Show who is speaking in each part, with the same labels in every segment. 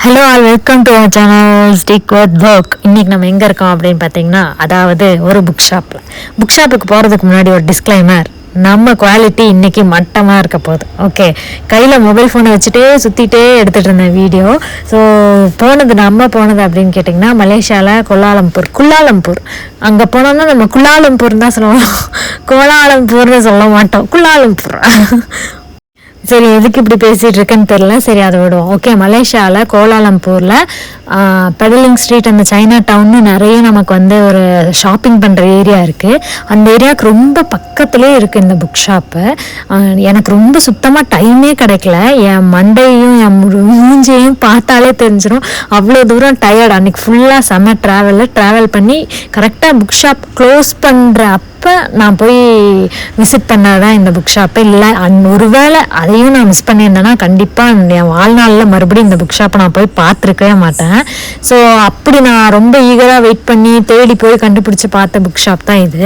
Speaker 1: Hello all welcome to our channel stick with book. இன்றைக்கி நம்ம எங்கே இருக்கோம் அப்படின்னு பார்த்தீங்கன்னா, அதாவது ஒரு புக் ஷாப்புக்கு போகிறதுக்கு முன்னாடி ஒரு டிஸ்க்ளைமர். நம்ம குவாலிட்டி இன்றைக்கி மட்டமாக இருக்க போகுது. ஓகே, கையில் மொபைல் ஃபோனை வச்சுட்டே சுற்றிட்டே எடுத்துகிட்டு இருந்தேன் வீடியோ. ஸோ நம்ம போனது அப்படின்னு கேட்டிங்கன்னா, மலேசியாவில் குலாலம்பூர். அங்கே போனோம்னா நம்ம குலாலம்பூர்னு தான் சொல்லுவோம், கோலாலம்பூர்னு சொல்ல மாட்டோம், குலாலம்பூர். சரி, எதுக்கு இப்படி பேசிகிட்டு இருக்கேன்னு தெரில, சரி அதை விடுவோம். ஓகே, மலேசியாவில் கோலாலம்பூரில் பெடலிங் ஸ்ட்ரீட், அந்த சைனா டவுன்னு நிறைய நமக்கு வந்து ஒரு ஷாப்பிங் பண்ணுற ஏரியா இருக்குது. அந்த ஏரியாவுக்கு ரொம்ப பக்கத்துலேயே இருக்குது இந்த புக் ஷாப்பு. எனக்கு ரொம்ப சுத்தமாக டைமே கிடைக்கல. என் மண்டையும் என் மூஞ்சையும் பார்த்தாலே தெரிஞ்சிடும், அவ்வளோ தூரம் டயர்ட். அன்றைக்கி ஃபுல்லாக செம்ம ட்ராவல் பண்ணி கரெக்டாக புக் ஷாப் க்ளோஸ் பண்ணுற நான் போய் விசிட் பண்ணதான் இந்த புக் ஷாப்பு. இல்லை ஒருவேளை அதையும் நான் மிஸ் பண்ணியிருந்தேன்னா கண்டிப்பாக என் வாழ்நாளில் மறுபடியும் இந்த புக் ஷாப்பை நான் போய் பார்த்துருக்கவே மாட்டேன். ஸோ அப்படி நான் ரொம்ப ஈகராக வெயிட் பண்ணி தேடி போய் கண்டுபிடிச்சி பார்த்த புக் ஷாப் தான் இது.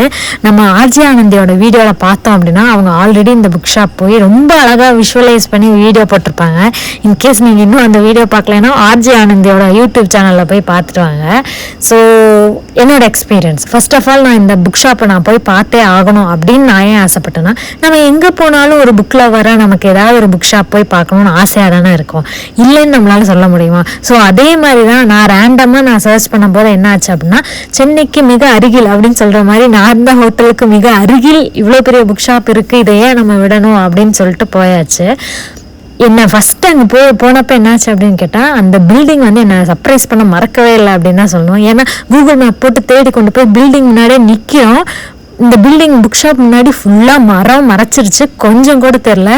Speaker 1: நம்ம ஆர்ஜி ஆனந்தியோட வீடியோவில் பார்த்தோம் அப்படின்னா, அவங்க ஆல்ரெடி இந்த புக் ஷாப் போய் ரொம்ப அழகாக விஷுவலைஸ் பண்ணி வீடியோ போட்டிருப்பாங்க. இன்கேஸ் நீங்கள் இன்னும் அந்த வீடியோ பார்க்கலன்னா ஆர்ஜி ஆனந்தியோட யூடியூப் சேனலில் போய் பார்த்துட்டு வாங்க. ஸோ என்னோட எக்ஸ்பீரியன்ஸ், ஃபர்ஸ்ட் ஆஃப் ஆல் நான் இந்த புக் ஷாப்பை நான் போய் பார்த்தே ஆகணும் அப்படின்னு நான் ஏன் ஆசைப்பட்டேன்னா, நம்ம எங்கே போனாலும் ஒரு புக்கில் வர நமக்கு ஏதாவது ஒரு புக் ஷாப் போய் பார்க்கணும்னு ஆசையாக தானே இருக்கும், இல்லைன்னு நம்மளால சொல்ல முடியுமா? ஸோ அதே மாதிரி தான் நான் ரேண்டமாக நான் சர்ச் பண்ணும்போது என்ன ஆச்சு அப்படின்னா, சென்னைக்கு மிக அருகில் அப்படின்னு சொல்கிற மாதிரி, நான் இருந்த ஹோட்டலுக்கு மிக அருகில் இவ்வளோ பெரிய புக் ஷாப் இருக்குது, இதை ஏன் நம்ம விடணும் அப்படின்னு சொல்லிட்டு போயாச்சு. என்னை ஃபஸ்ட்டு அங்கே போனப்போ என்னாச்சு அப்படின்னு கேட்டால், அந்த பில்டிங் வந்து என்னை சர்ப்ரைஸ் பண்ண மறக்கவே இல்லை அப்படின்னு தான் சொல்லணும். ஏன்னா கூகுள் மேப் போட்டு தேடி கொண்டு போய் பில்டிங் முன்னாடியே நிற்கிறோம். இந்த பில்டிங் புக் ஷாப் முன்னாடி ஃபுல்லாக மறைச்சிருச்சு, கொஞ்சம் கூட தெரில.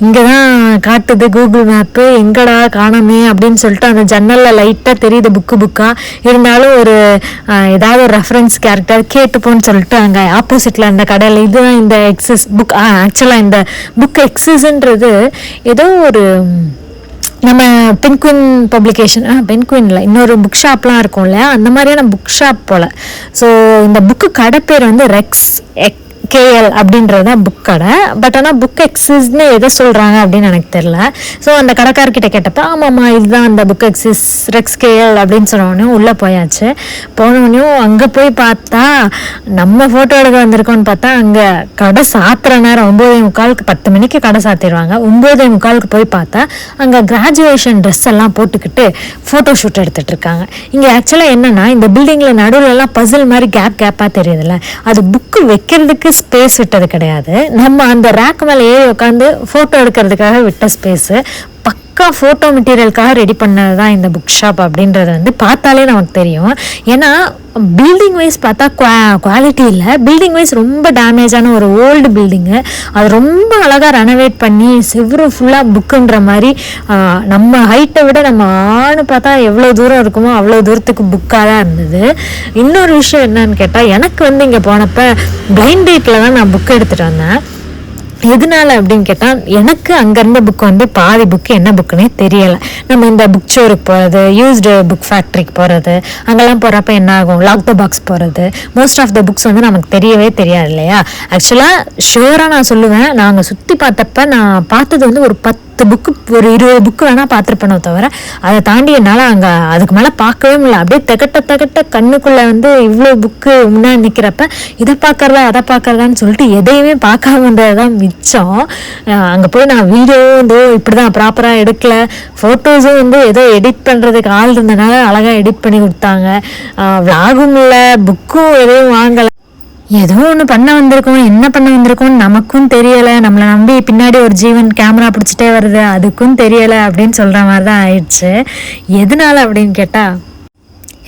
Speaker 1: இங்கே தான் காட்டுது கூகுள் மேப்பு, எங்கடா காணாமே அப்படின்னு சொல்லிட்டு அந்த ஜன்னலில் லைட்டாக தெரியுது புக்காக இருந்தாலும் ஒரு ஏதாவது ஒரு ரெஃபரன்ஸ் கேரக்டர் கேட்டுப்போன்னு சொல்லிட்டு அங்கே ஆப்போசிட்டில் அந்த கடையில் இதுதான் இந்த எக்ஸஸ் புக். ஆக்சுவலாக இந்த புக் எக்ஸஸ்ன்றது ஏதோ ஒரு நம்ம பென்குயின் பப்ளிகேஷன், பென்குயினில் இன்னொரு புக் ஷாப்லாம் இருக்கும்ல, அந்த மாதிரியான புக் ஷாப் போல். ஸோ இந்த புக்கு கடை பேர் வந்து ரெக்ஸ் கேஎல் அப்படின்றது தான் புக் கடை. பட் ஆனால் புக் எக்ஸஸ்ன்னு எதை சொல்கிறாங்க அப்படின்னு எனக்கு தெரில. ஸோ அந்த கடைக்கார்கிட்ட கேட்டப்போ, ஆமாம்மா இதுதான் அந்த புக் எக்ஸஸ் ரெக்ஸ் கேஎல் அப்படின்னு சொன்னோடனே உள்ளே போயாச்சு. போனோடனையும் அங்கே போய் பார்த்தா, நம்ம ஃபோட்டோ எடுக்க வந்திருக்கோன்னு பார்த்தா அங்கே கடை சாத்துற நேரம் 9:45, 10 மணிக்கு கடை சாத்திடுவாங்க. 9:45 போய் பார்த்தா அங்கே கிராஜுவேஷன் ட்ரெஸ் எல்லாம் போட்டுக்கிட்டு ஃபோட்டோ ஷூட் எடுத்துகிட்டு இருக்காங்க. இங்கே ஆக்சுவலாக என்னென்னா, இந்த பில்டிங்கில் நடுவில்லாம் பசில் மாதிரி கேப்பாக தெரியுதுல்ல, அது புக்கு வைக்கிறதுக்கு ஸ்பேஸ் விட்டது கிடையாது, நம்ம அந்த ரேக் மேலே ஏறி உட்காந்து ஃபோட்டோ எடுக்கிறதுக்காக விட்ட ஸ்பேஸு. பக்கா ஃபோட்டோ மெட்டீரியலுக்காக ரெடி பண்ணது தான் இந்த புக் ஷாப் அப்படின்றது வந்து பார்த்தாலே நமக்கு தெரியும். ஏன்னா பில்டிங் வைஸ் பார்த்தா குவாலிட்டி இல்லை, பில்டிங் வைஸ் ரொம்ப டேமேஜான ஒரு ஓல்டு பில்டிங்கு. அது ரொம்ப அழகாக ரெனோவேட் பண்ணி செவ்வறு ஃபுல்லாக புக்குன்ற மாதிரி, நம்ம ஹைட்டை விட நம்ம ஆணு பார்த்தா எவ்வளோ தூரம் இருக்குமோ அவ்வளோ தூரத்துக்கு புக்காக தான் இருந்தது. இன்னொரு விஷயம் என்னன்னு கேட்டால், எனக்கு வந்து இங்கே போனப்போ பிளைண்ட் டேட்டில் தான் நான் புக் எடுத்துகிட்டு வந்தேன். எதனால அப்படின்னு கேட்டால், எனக்கு அங்கேருந்த புக்கு வந்து பாதி புக்கு என்ன புக்குன்னே தெரியலை. நம்ம இந்த புக் ஸ்டோருக்கு போகிறது, யூஸ்டு புக் ஃபேக்ட்ரிக்கு போகிறது, அங்கெல்லாம் போகிறப்ப என்ன ஆகும், லாக் த பாக்ஸ் போகிறது, மோஸ்ட் ஆஃப் த புக்ஸ் வந்து நமக்கு தெரியவே தெரியாது இல்லையா? ஆக்சுவலாக ஷுவராக நான் சொல்லுவேன், நாங்கள் சுற்றி பார்த்தப்ப நான் பார்த்தது வந்து ஒரு 10 புக்கு, ஒரு 20 புக்கு வேணால் பார்த்துருப்பேனோ தவிர அதை தாண்டி என்னால் அங்கே அதுக்கு மேலே பார்க்கவே முடியல. அப்படியே தகட்ட கண்ணுக்குள்ளே வந்து இவ்வளோ புக்கு முன்னாடி நிற்கிறப்ப இதை பார்க்கறதா அதை பார்க்கறதான்னு சொல்லிட்டு எதையுமே பார்க்காம வந்தது தான் மிச்சம். அங்கே போய் நான் வீடியோ வந்து இப்படி தான் ப்ராப்பராக எடுக்கல, ஃபோட்டோஸும் வந்து ஏதோ எடிட் பண்ணுறதுக்கு ஆள் இருந்தனால அழகாக எடிட் பண்ணி கொடுத்தாங்க. விளாகும் இல்லை, புக்கும் எதுவும் வாங்கலை, ஏதோ ஒன்று பண்ண வந்திருக்கோம், என்ன பண்ண வந்திருக்கோம்னு நமக்கும் தெரியலை. நம்மளை நம்பி பின்னாடி ஒரு ஜீவன் கேமரா பிடிச்சிட்டே வருது, அதுக்கும் தெரியலை அப்படின்னு சொல்கிற மாதிரி தான் ஆயிடுச்சு. எதனால அப்படின்னு கேட்டால்,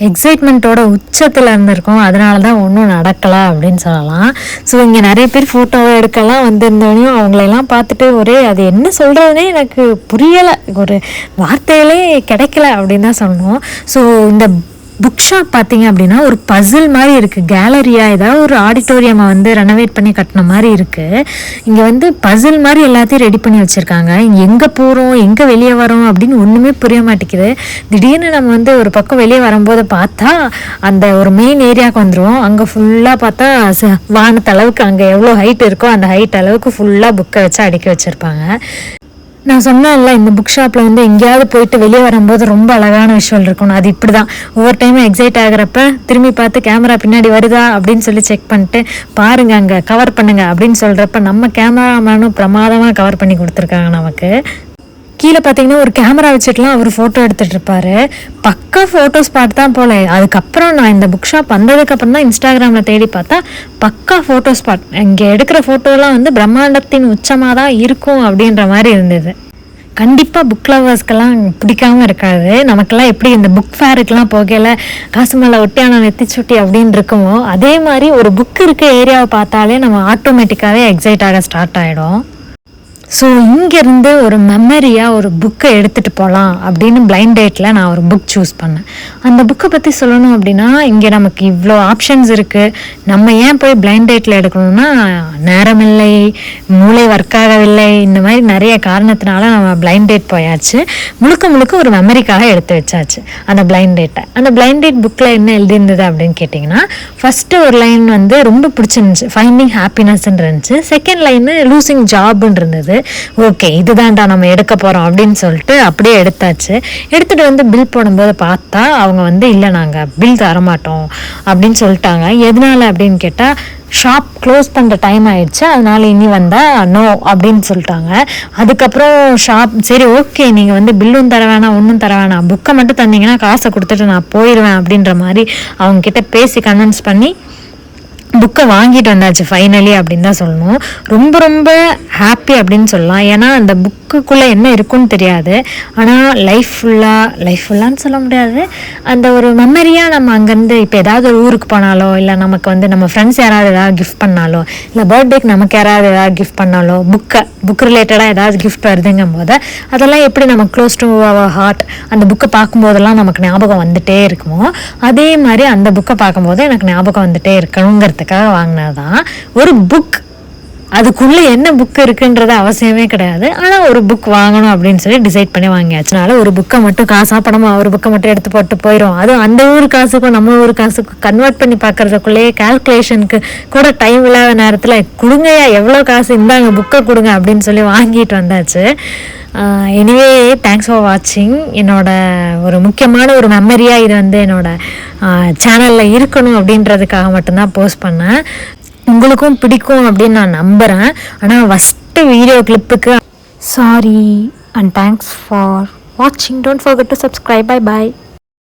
Speaker 1: எக்ஸைட்மெண்ட்டோட உச்சத்தில் இருந்திருக்கோம், அதனால தான் ஒன்றும் நடக்கலை அப்படின்னு சொல்லலாம். ஸோ இங்கே நிறைய பேர் ஃபோட்டோவை எடுக்கலாம் வந்திருந்தோடனையும் அவங்களெல்லாம் பார்த்துட்டு ஒரே அது என்ன சொல்கிறதுனே எனக்கு புரியலை, ஒரு வார்த்தைகளே கிடைக்கல அப்படின்னு தான் சொல்லணும். ஸோ இந்த புக் ஷாப் பார்த்தீங்க அப்படின்னா ஒரு பசில் மாதிரி இருக்குது, கேலரியா ஏதாவது ஒரு ஆடிட்டோரியமை வந்து ரெனோவேட் பண்ணி கட்டின மாதிரி இருக்குது. இங்கே வந்து பசில் மாதிரி எல்லாத்தையும் ரெடி பண்ணி வச்சுருக்காங்க. இங்கே எங்கே போகிறோம் எங்கே வெளியே வரோம் அப்படின்னு ஒன்றுமே புரிய மாட்டேங்குது. திடீர்னு நம்ம வந்து ஒரு பக்கம் வெளியே வரும்போது பார்த்தா அந்த ஒரு மெயின் ஏரியாவுக்கு வந்துடுவோம். அங்கே ஃபுல்லாக பார்த்தா வானத்தளவுக்கு அங்கே எவ்வளோ ஹைட் இருக்கோ அந்த ஹைட் அளவுக்கு ஃபுல்லாக புக்கை வச்சு அடுக்கி வச்சுருப்பாங்க. நான் சொன்னேன்ல, இந்த புக் ஷாப்பில் வந்து எங்கேயாவது போயிட்டு வெளியே வரும்போது ரொம்ப அழகான விஷயம் இருக்கணும். அது இப்படி தான் ஒவ்வொரு டைமும் எக்ஸைட் ஆகிறப்ப திரும்பி பார்த்து கேமரா பின்னாடி வருதா அப்படின்னு சொல்லி செக் பண்ணிட்டு பாருங்க அங்கே கவர் பண்ணுங்க அப்படின்னு சொல்கிறப்ப நம்ம கேமராமேனும் பிரமாதமாக கவர் பண்ணி கொடுத்துருக்காங்க நமக்கு. கீழே பார்த்தீங்கன்னா ஒரு கேமரா வச்சுட்டுலாம் அவர் ஃபோட்டோ எடுத்துகிட்டு இருப்பாரு. பக்கா ஃபோட்டோ ஸ்பாட் தான் போல. அதுக்கப்புறம் நான் இந்த புக் ஷாப் வந்ததுக்கப்புறம் தான் இன்ஸ்டாகிராமில் தேடி பார்த்தா பக்கா ஃபோட்டோ ஸ்பாட். இங்கே எடுக்கிற ஃபோட்டோலாம் வந்து பிரம்மாண்டத்தின் உச்சமாக தான் இருக்கும் அப்படின்ற மாதிரி இருந்தது. கண்டிப்பாக புக் லவர்ஸ்க்கெல்லாம் பிடிக்காமல் இருக்காது. நமக்கெல்லாம் எப்படி இந்த புக் ஃபேருக்கெலாம் போகல காசு மேலே ஒட்டியான நெத்திச்சுட்டி அப்படின்னு இருக்குமோ, அதே மாதிரி ஒரு புக் இருக்க ஏரியாவை பார்த்தாலே நம்ம ஆட்டோமேட்டிக்காகவே எக்ஸைட் ஆக ஸ்டார்ட் ஆகிடும். ஸோ இங்கேருந்து ஒரு மெமரியாக ஒரு புக்கை எடுத்துகிட்டு போகலாம் அப்படின்னு பிளைண்ட் டேட்டில் நான் ஒரு புக் சூஸ் பண்ணேன். அந்த புக்கை பற்றி சொல்லணும் அப்படின்னா, இங்கே நமக்கு இவ்வளோ ஆப்ஷன்ஸ் இருக்குது. நம்ம ஏன் போய் பிளைண்ட் டேட்டில் எடுக்கணும்னா, நேரமில்லை, மூளை ஒர்க் ஆகவில்லை, இந்த மாதிரி நிறைய காரணத்தினால நம்ம பிளைண்ட் டேட் போயாச்சு. முழுக்க ஒரு மெமரிக்காக எடுத்து வச்சாச்சு அந்த பிளைண்ட் டேட்டை. அந்த பிளைண்ட் டேட் புக்கில் என்ன எழுதியிருந்தது அப்படின்னு கேட்டிங்கன்னா, ஃபஸ்ட்டு ஒரு லைன் வந்து ரொம்ப பிடிச்சிருந்துச்சு, ஃபைண்டிங் ஹாப்பினஸ்ன்னு இருந்துச்சு. செகண்ட் லைனு லூசிங் ஜாப்ன்னு இருந்தது. ஓகே, இதுதான்டா நம்ம எடுக்க போகிறோம் அப்படின்னு சொல்லிட்டு அப்படியே எடுத்தாச்சு. எடுத்துகிட்டு வந்து பில் போடும்போது பார்த்தா அவங்க வந்து இல்லை, நாங்கள் பில் தரமாட்டோம் அப்படின்னு சொல்லிட்டாங்க. எதனால அப்படின்னு கேட்டால், ஷாப் க்ளோஸ் பண்ணுற டைம் ஆயிடுச்சு, அதனால இனி வந்தால் நோ அப்படின்னு சொல்லிட்டாங்க. அதுக்கப்புறம் ஷாப் சரி ஓகே, நீங்கள் வந்து பில்லும் தர வேணாம், ஒன்றும் தர வேணாம், புக்கை மட்டும் தந்தீங்கன்னா காசை கொடுத்துட்டு நான் போயிடுவேன் அப்படின்ற மாதிரி அவங்கக்கிட்ட பேசி கன்வின்ஸ் பண்ணி புக்கை வாங்கிட்டு வந்தாச்சு ஃபைனலி அப்படின்னு தான் சொல்லணும். ரொம்ப ஹாப்பி அப்படின்னு சொல்லலாம். ஏன்னா அந்த புக்குக்குள்ளே என்ன இருக்குன்னு தெரியாது, ஆனால் லைஃப் ஃபுல்லான்னு சொல்ல முடியாது, அந்த ஒரு மெமரியாக நம்ம அங்கேருந்து இப்போ ஏதாவது ஒரு ஊருக்கு போனாலோ, இல்லை நமக்கு வந்து நம்ம ஃப்ரெண்ட்ஸ் யாராவது ஏதாவது கிஃப்ட் பண்ணாலோ, இல்லை பர்த்டேக்கு நமக்கு யாராவது ஏதாவது கிஃப்ட் பண்ணாலோ, புக் ரிலேட்டடாக ஏதாவது கிஃப்ட் வருதுங்கும் போது அதெல்லாம் எப்படி நம்ம க்ளோஸ் டு அவர் ஹார்ட், அந்த புக்கை பார்க்கும்போதெல்லாம் நமக்கு ஞாபகம் வந்துட்டே இருக்குமோ, அதே மாதிரி அந்த புக்கை பார்க்கும்போது எனக்கு ஞாபகம் வந்துட்டே இருக்கணுங்கிறது வாங்கினதான் ஒரு புக். அதுக்குள்ள என்ன புக் இருக்குன்றது அவசியமே கிடையாது, ஆனால் ஒரு புக் வாங்கணும் அப்படின்னு சொல்லி டிசைட் பண்ணி வாங்கியாச்சு. அதனால ஒரு புக்கை மட்டும் காசா பணமா ஒரு புக்கை மட்டும் எடுத்து போட்டு போயிடும். அதுவும் அந்த ஊர் காசுக்கும் நம்ம ஊர் காசுக்கும் கன்வெர்ட் பண்ணி பார்க்கறதுக்குள்ளேயே கால்குலேஷனுக்கு கூட டைம் இல்லாத நேரத்தில் கொடுங்கயா எவ்வளோ காசு, இந்தாங்க புக்கை கொடுங்க அப்படின்னு சொல்லி வாங்கிட்டு வந்தாச்சு. எனிவே, தேங்க்ஸ் ஃபார் வாட்சிங். என்னோட ஒரு முக்கியமான ஒரு மெமரியாக இது வந்து என்னோட சேனலில் இருக்கணும் அப்படின்றதுக்காக மட்டும்தான் போஸ்ட் பண்ணேன். உங்களுக்கும் பிடிக்கும் அப்படின்னு நான் நம்புகிறேன். ஆனால் ஃபஸ்ட்டு வீடியோ கிளிப்புக்கு சாரி அண்ட் தேங்க்ஸ் ஃபார் வாட்சிங். Don't forget to subscribe. Bye bye.